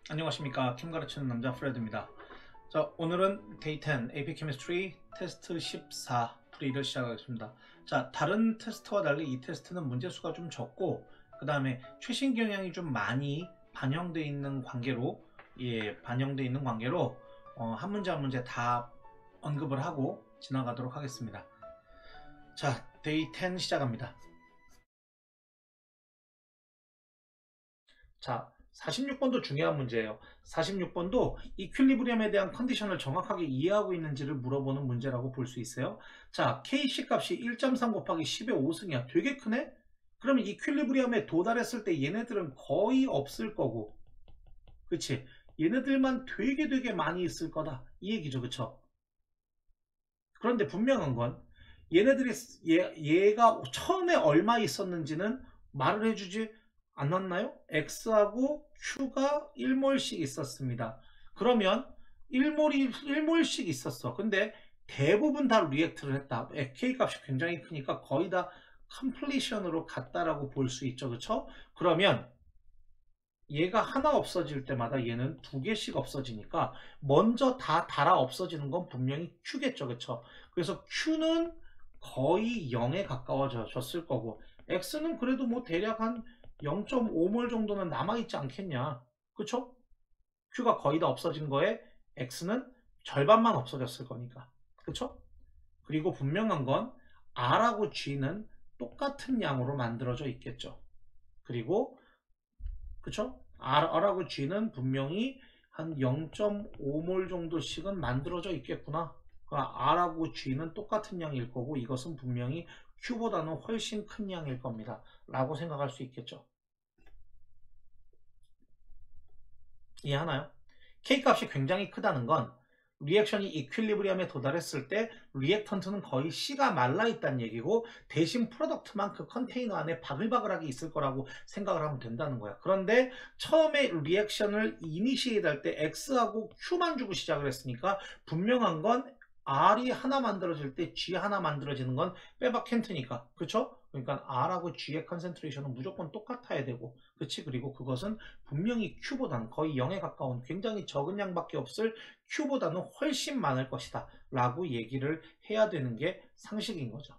안녕하십니까. 캠 가르치는 남자 프레드입니다. 자, 오늘은 Day 10 AP Chemistry 테스트 14 풀이를 시작하겠습니다. 자, 다른 테스트와 달리 이 테스트는 문제수가 좀 적고 그 다음에 최신 경향이 좀 많이 반영되어 있는 관계로 한 문제 한 문제 다 언급을 하고 지나가도록 하겠습니다. 자, Day 10 시작합니다. 자, 46번도 중요한 문제예요. 46번도 이퀄리브리엄에 대한 컨디션을 정확하게 이해하고 있는지를 물어보는 문제라고 볼 수 있어요. 자, KC 값이 1.3 곱하기 10의 5승이야. 되게 크네? 그러면 이퀄리브리엄에 도달했을 때 얘네들은 거의 없을 거고, 그치? 얘네들만 되게 많이 있을 거다. 이 얘기죠, 그쵸? 그런데 분명한 건 얘가 처음에 얼마 있었는지는 말을 해주지 않았나요? X하고 Q가 1몰씩 있었습니다. 그러면 1몰씩 있었어. 근데 대부분 다 리액트를 했다. K값이 굉장히 크니까 거의 다 컴플리션으로 갔다라고 볼 수 있죠. 그쵸? 그러면 얘가 하나 없어질 때마다 얘는 두 개씩 없어지니까 먼저 다 달아 없어지는 건 분명히 Q겠죠. 그쵸? 그래서 Q는 거의 0에 가까워졌을 거고 X는 그래도 뭐 대략 한 0.5몰 정도는 남아있지 않겠냐. 그쵸? Q가 거의 다 없어진 거에 X는 절반만 없어졌을 거니까. 그쵸? 그리고 분명한 건 R하고 G는 똑같은 양으로 만들어져 있겠죠. 그리고 그쵸? R하고 G는 분명히 한 0.5몰 정도씩은 만들어져 있겠구나. 그러니까 R하고 G는 똑같은 양일 거고 이것은 분명히 Q보다는 훨씬 큰 양일 겁니다. 라고 생각할 수 있겠죠. 이해하나요? K값이 굉장히 크다는 건 리액션이 이퀄리브리엄에 도달했을 때 리액턴트는 거의 C가 말라있다는 얘기고 대신 프로덕트만 그 컨테이너 안에 바글바글하게 있을 거라고 생각을 하면 된다는 거야. 그런데 처음에 리액션을 이니시에이트 할 때 X하고 Q만 주고 시작을 했으니까 분명한 건 R이 하나 만들어질 때 G 하나 만들어지는 건 빼박 캔트니까. 그쵸? 그러니까 R하고 G의 컨센트레이션은 무조건 똑같아야 되고 그치? 그리고 그것은 분명히 Q보다는 거의 0에 가까운 굉장히 적은 양밖에 없을 Q보다는 훨씬 많을 것이다 라고 얘기를 해야 되는 게 상식인 거죠.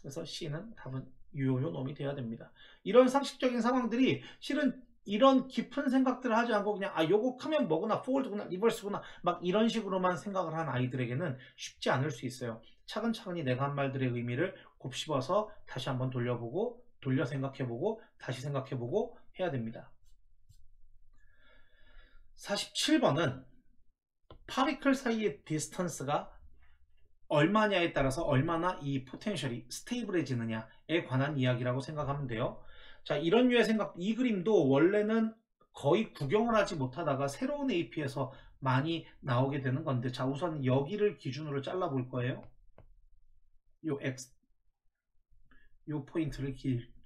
그래서 C는 답은 유효 놈이 돼야 됩니다. 이런 상식적인 상황들이 실은 이런 깊은 생각들을 하지 않고 그냥 요거 크면 뭐구나, 포월드구나, 리버스구나 막 이런 식으로만 생각을 한 아이들에게는 쉽지 않을 수 있어요. 차근차근히 내가 한 말들의 의미를 곱씹어서 다시 한번 돌려보고 돌려 생각해보고 다시 생각해보고 해야 됩니다. 47번은 파리클 사이의 디스턴스가 얼마냐에 따라서 얼마나 이 포텐셜이 스테이블해지느냐에 관한 이야기라고 생각하면 돼요. 자, 이런 류의 생각, 이 그림도 원래는 거의 구경을 하지 못하다가 새로운 AP에서 많이 나오게 되는 건데, 자, 우선 여기를 기준으로 잘라 볼 거예요. 요 X, 요 포인트를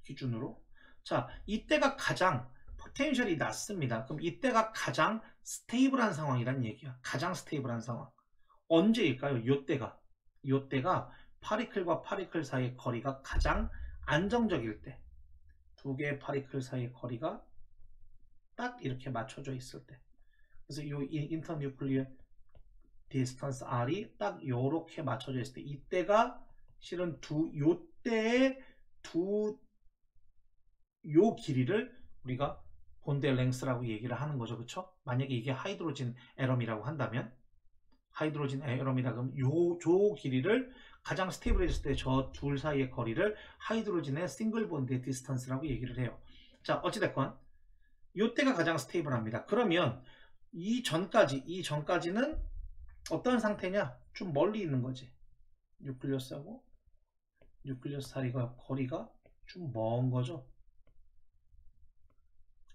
기준으로. 자, 이때가 가장 포텐셜이 낮습니다. 그럼 이때가 가장 스테이블한 상황이란 얘기야. 가장 스테이블한 상황. 언제일까요? 요때가 파리클과 파리클 사이의 거리가 가장 안정적일 때. 두 개의 파리클 사이의 거리가 딱 이렇게 맞춰져 있을 때. 그래서 이 인터뉴클리어 디스턴스 R이 딱 요렇게 맞춰져 있을 때. 이때가 실은 요때의 요 길이를 우리가 본드 랭스라고 얘기를 하는 거죠. 그쵸? 만약에 이게 하이드로진 애럼이라고 한다면 하이드로진 애럼이다 그럼 요 길이를 가장 스테이블해졌을 때 저 둘 사이의 거리를 하이드로진의 싱글 본드의 디스턴스라고 얘기를 해요. 자, 어찌됐건 요때가 가장 스테이블합니다. 그러면 이 전까지는 어떤 상태냐? 좀 멀리 있는 거지. 뉴클리어스하고 뉴클리어스 사이가 거리가 좀 먼 거죠.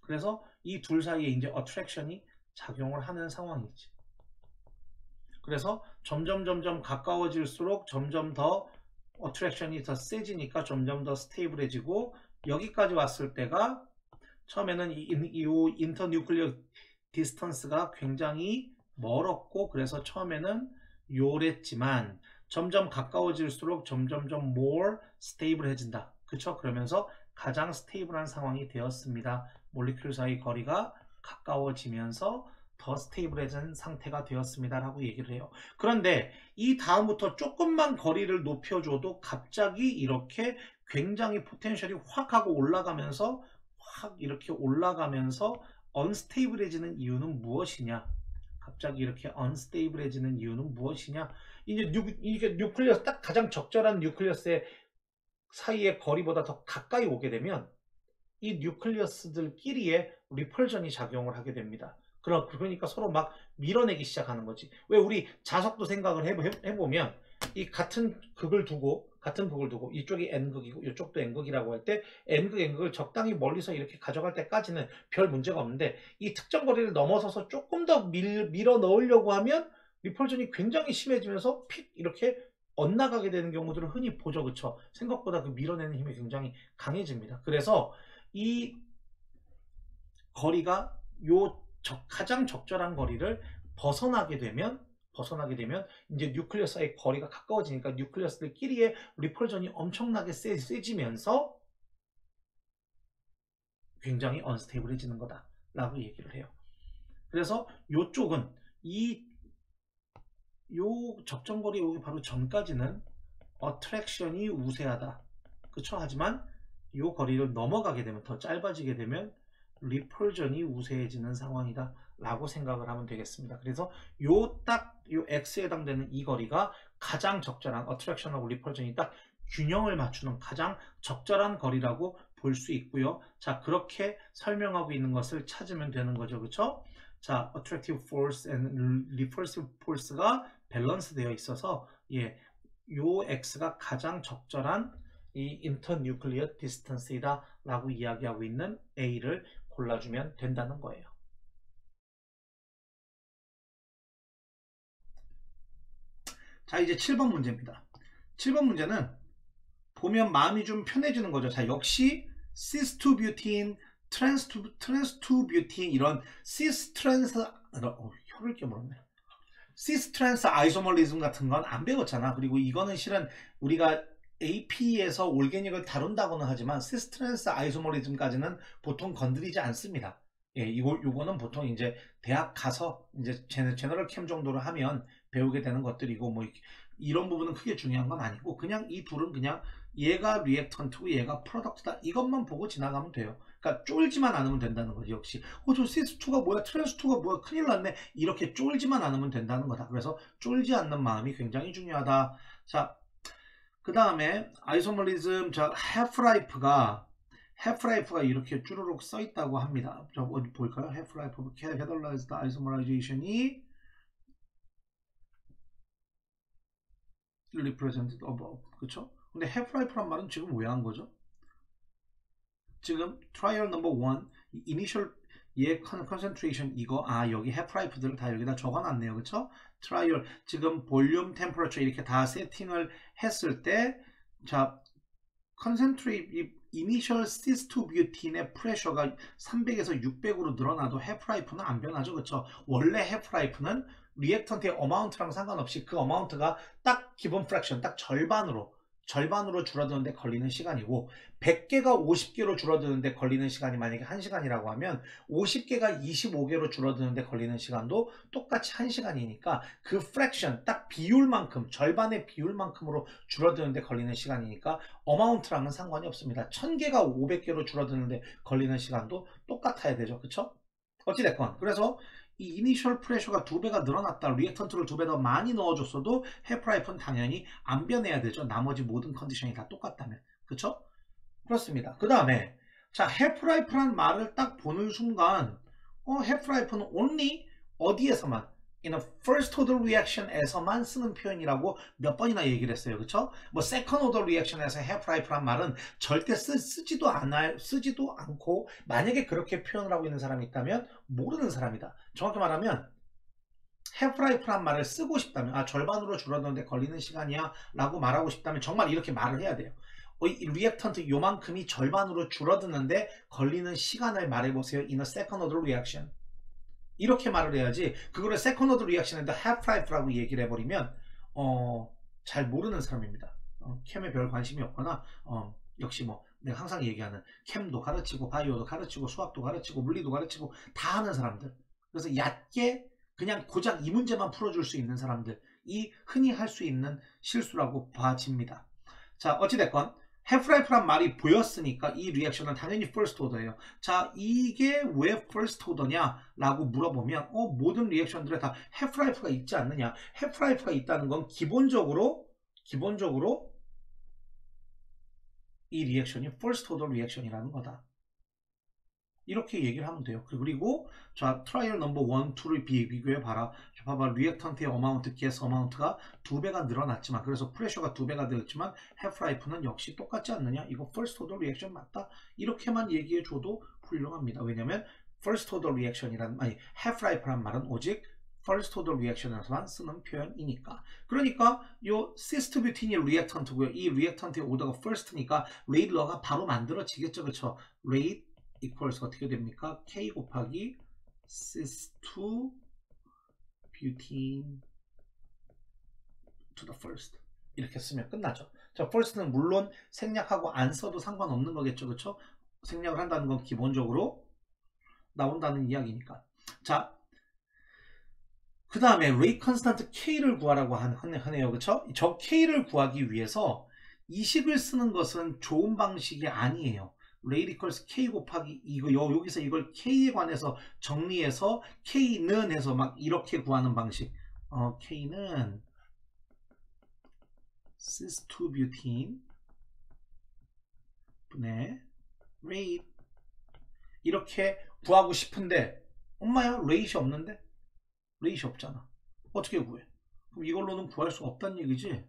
그래서 이 둘 사이에 이제 어트랙션이 작용을 하는 상황이지. 그래서 점점 가까워질수록 점점 더 어트랙션이 더 세지니까 점점 더 스테이블해지고 여기까지 왔을 때가 처음에는 이 인터뉴클리어 디스턴스가 굉장히 멀었고 그래서 처음에는 요랬지만 점점 가까워질수록 점점 more 스테이블해진다. 그쵸? 그러면서 가장 스테이블한 상황이 되었습니다. 몰리큘 사이 거리가 가까워지면서 더 스테이블해진 상태가 되었습니다 라고 얘기를 해요. 그런데 이 다음부터 조금만 거리를 높여줘도 갑자기 이렇게 굉장히 포텐셜이 확 하고 올라가면서 확 이렇게 올라가면서 언스테이블해지는 이유는 무엇이냐? 갑자기 이렇게 언스테이블해지는 이유는 무엇이냐? 이제 이게 뉴클리어스 딱 가장 적절한 뉴클리어스의 사이의 거리보다 더 가까이 오게 되면 이 뉴클리어스들끼리의 리펄전이 작용을 하게 됩니다. 그러니까 서로 막 밀어내기 시작하는 거지. 왜 우리 자석도 생각을 해보면 이 같은 극을 두고 이쪽이 N극이고 이쪽도 N극이라고 할 때 N극, N극을 적당히 멀리서 이렇게 가져갈 때까지는 별 문제가 없는데 이 특정 거리를 넘어서서 조금 더 밀어 넣으려고 하면 리펄전이 굉장히 심해지면서 픽 이렇게 엇나가게 되는 경우들을 흔히 보죠. 그쵸? 생각보다 그 밀어내는 힘이 굉장히 강해집니다. 그래서 이 거리가 가장 적절한 거리를 벗어나게 되면 이제 뉴클리어스의 거리가 가까워지니까 뉴클리어스들끼리의 리펄전이 엄청나게 세지면서 굉장히 언스테이블해지는 거다 라고 얘기를 해요. 그래서 이쪽은 요 적정거리 오기 바로 전까지는 어트랙션이 우세하다. 그쵸? 하지만 요 거리를 넘어가게 되면, 더 짧아지게 되면 리펄전이 우세해지는 상황이다 라고 생각을 하면 되겠습니다. 그래서 요 X에 해당되는 이 거리가 가장 적절한 어트랙션하고 리펄전이 딱 균형을 맞추는 가장 적절한 거리라고 볼 수 있고요. 자, 그렇게 설명하고 있는 것을 찾으면 되는 거죠. 그쵸? 자, attractive force and repulsive force가 밸런스 되어 있어서 요 X가 가장 적절한 이 internuclear distance이다 라고 이야기하고 있는 A를 골라주면 된다는 거예요. 자, 이제 7번 문제입니다. 7번 문제는 보면 마음이 좀 편해지는 거죠. 자, 역시 cis-2-butene, trans-2-butene 이런 혀를 깨물었네. 시스트랜스 아이소멀리즘 같은 건 안 배웠잖아. 그리고 이거는 실은 우리가 AP에서 올게닉을 다룬다고는 하지만 시스트랜스 아이소멀리즘까지는 보통 건드리지 않습니다. 요거는 보통 이제 대학 가서 이제 제너럴 캠 정도로 하면 배우게 되는 것들이고 뭐 이런 부분은 크게 중요한 건 아니고 그냥 이 둘은 그냥 얘가 리액턴트고 얘가 프로덕트다 이것만 보고 지나가면 돼요. 그러니까 쫄지만 않으면 된다는 거지. 역시 저 시스2가 뭐야 트랜스2가 뭐야 큰일 났네 이렇게 쫄지만 않으면 된다는 거다. 그래서 쫄지 않는 마음이 굉장히 중요하다. 자, 그 다음에 아이소멀리즘, 자 해프라이프가 이렇게 쭈루룩 써 있다고 합니다. 저 어디 볼까요? 해프라이프 캐덜라이즈드 아이소멀라이제이션이 represented above. 그쵸? 근데 해프라이프란 말은 지금 왜 한 거죠? 지금 트라이얼 넘버 1 이니셜 컨센트레이션 이거 여기 해프라이프들을 다 여기다 적어놨네요. 그쵸? 트라이얼 지금 볼륨 템퍼러처 이렇게 다 세팅을 했을 때 자 이니셜 cis2-butene의 프레셔가 300에서 600으로 늘어나도 해프라이프는 안 변하죠. 그쵸? 원래 해프라이프는 리액턴트의 어마운트랑 상관없이 그 어마운트가 딱 기본 프랙션 딱 절반으로 줄어드는데 걸리는 시간이고 100개가 50개로 줄어드는데 걸리는 시간이 만약에 1시간이라고 하면 50개가 25개로 줄어드는데 걸리는 시간도 똑같이 1시간이니까 그 프랙션 딱 비율만큼 절반의 비율만큼으로 줄어드는데 걸리는 시간이니까 어마운트랑은 상관이 없습니다. 1000개가 500개로 줄어드는데 걸리는 시간도 똑같아야 되죠. 그쵸? 어찌됐건 그래서 이 이니셜 프레셔가 2배가 늘어났다. 리액턴트를 2배 더 많이 넣어줬어도 해프라이프는 당연히 안 변해야 되죠. 나머지 모든 컨디션이 다 똑같다면. 그쵸? 그렇습니다. 그 다음에 자 해프라이프란 말을 딱 보는 순간 해프라이프는 only 어디에서만 in a first order reaction에서만 쓰는 표현이라고 몇 번이나 얘기를 했어요. 그쵸? 뭐 second order reaction에서 해프라이프란 말은 절대 쓰지도 않고 만약에 그렇게 표현을 하고 있는 사람이 있다면 모르는 사람이다. 정확히 말하면 해프라이프란 말을 쓰고 싶다면 절반으로 줄어드는데 걸리는 시간이야 라고 말하고 싶다면 정말 이렇게 말을 해야 돼요. 이 리액턴트 요만큼이 절반으로 줄어드는데 걸리는 시간을 말해보세요. in a second order reaction. 이렇게 말을 해야지 그거를 세컨드 오더 리액션인데 해프라이프라고 얘기를 해버리면 잘 모르는 사람입니다. 캠에 별 관심이 없거나 역시 뭐 내가 항상 얘기하는 캠도 가르치고 바이오도 가르치고 수학도 가르치고 물리도 가르치고 다 하는 사람들. 그래서 얕게 그냥 고작 이 문제만 풀어줄 수 있는 사람들이 흔히 할 수 있는 실수라고 봐집니다. 자, 어찌됐건 half-life란 말이 보였으니까 이 리액션은 당연히 first order예요. 자, 이게 왜 first order냐 라고 물어보면 모든 리액션들에 다 half-life가 있지 않느냐. half-life가 있다는 건 기본적으로 이 리액션이 first order 리액션이라는 거다. 이렇게 얘기를 하면 돼요. 그리고 자, 트라이얼 넘버 1, 2를 비교해 봐라. 봐봐, 리액턴트의 어마운트, 게스 어마운트가 2배가 늘어났지만, 그래서 프레셔가 2배가 되었지만 half-life는 역시 똑같지 않느냐? 이거 first order 리액션 맞다? 이렇게만 얘기해 줘도 훌륭합니다. 왜냐면 first order 리액션이란, 아니 half-life란 말은 오직 first order 리액션에서만 쓰는 표현이니까. 그러니까 요 시스트뷰틴이 리액턴트고요. 이 리액턴트의 오더가 first니까 레이드러가 바로 만들어지겠죠. 그렇죠? 레이드 equals 어떻게 됩니까? K 곱하기 cis2 butene to the first. 이렇게 쓰면 끝나죠. 자, first는 물론 생략하고 안 써도 상관없는 거겠죠. 그렇죠? 생략을 한다는 건 기본적으로 나온다는 이야기니까. 자, 그 다음에 레이트 컨스탄트 K를 구하라고 하네요. 그렇죠? 저 K를 구하기 위해서 이 식을 쓰는 것은 좋은 방식이 아니에요. 레이트 이퀄스 K 곱하기 이거 여기서 이걸 K에 관해서 정리해서 K는 해서 막 이렇게 구하는 방식. K는 cis2 butene 분의 레이트 이렇게 구하고 싶은데 엄마야 레이트이 없는데? 레이트이 없잖아. 어떻게 구해? 그럼 이걸로는 구할 수 없다는 얘기지?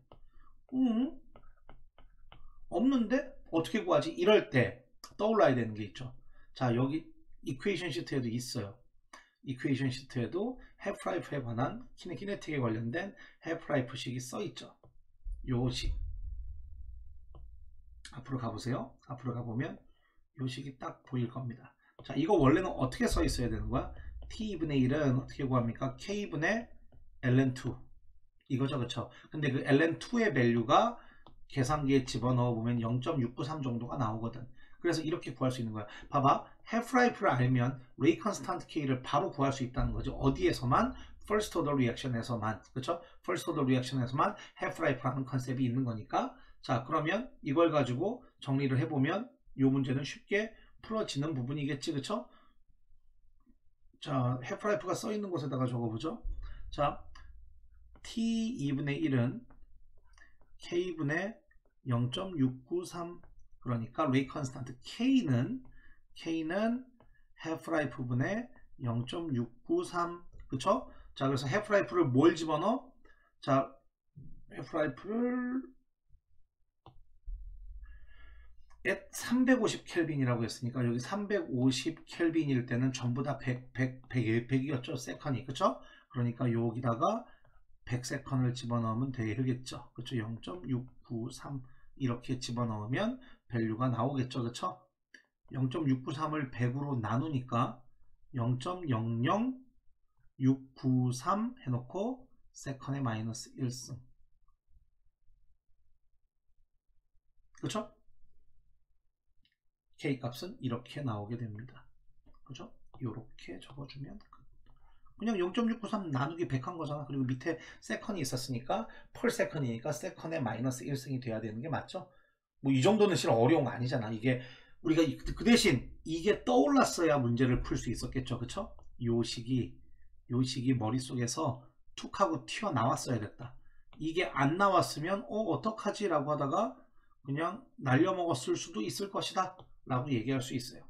없는데? 어떻게 구하지? 이럴 때 떠올라야 되는 게 있죠. 자, 여기 이퀘이션 시트에도 있어요. 이퀘이션 시트에도 half-life에 관한 키네틱에 관련된 half-life식이 써있죠. 요 식. 앞으로 가보세요. 앞으로 가보면 요 식이 딱 보일 겁니다. 자, 이거 원래는 어떻게 써 있어야 되는 거야? T분의 1은 어떻게 구합니까? K분의 ln2 이거죠. 그쵸? 근데 그 ln2의 밸류가 계산기에 집어넣어 보면 0.693 정도가 나오거든. 그래서 이렇게 구할 수 있는 거야. 봐봐, half-life를 알면 레이트 컨스탄트 K를 바로 구할 수 있다는 거죠. 어디에서만? first order reaction에서만. 그쵸? first order reaction에서만 half-life라는 컨셉이 있는 거니까. 자, 그러면 이걸 가지고 정리를 해보면 이 문제는 쉽게 풀어지는 부분이겠지. 그쵸? 자, half-life가 써있는 곳에다가 적어보죠. 자, T2분의 1은 K분의 0.693 그러니까 레이트 컨스탄트 K는 half-life 분의 0.693 그쵸? 자, 그래서 half-life를 뭘 집어넣어? 자, half-life를 at 350 켈빈이라고 했으니까 여기 350 켈빈일 때는 전부 다 100이었죠. 세컨이. 그쵸? 그러니까 여기다가 100세컨을 집어넣으면 되겠죠. 그쵸? 0.693 이렇게 집어넣으면 밸류가 나오겠죠. 그쵸? 0.693을 100으로 나누니까 0.00693 해놓고 세컨에 마이너스 1승. 그쵸? K 값은 이렇게 나오게 됩니다. 그죠? 이렇게 적어주면 그냥 0.693 나누기 100 한 거잖아. 그리고 밑에 세컨이 있었으니까 펄 세컨이니까 세컨에 마이너스 1승이 돼야 되는 게 맞죠? 뭐 이 정도는 실은 어려운 거 아니잖아. 이게 우리가 그 대신 이게 떠올랐어야 문제를 풀 수 있었겠죠. 그쵸? 요 식이 머릿속에서 툭 하고 튀어나왔어야 됐다. 이게 안 나왔으면 어떡하지? 라고 하다가 그냥 날려먹었을 수도 있을 것이다 라고 얘기할 수 있어요.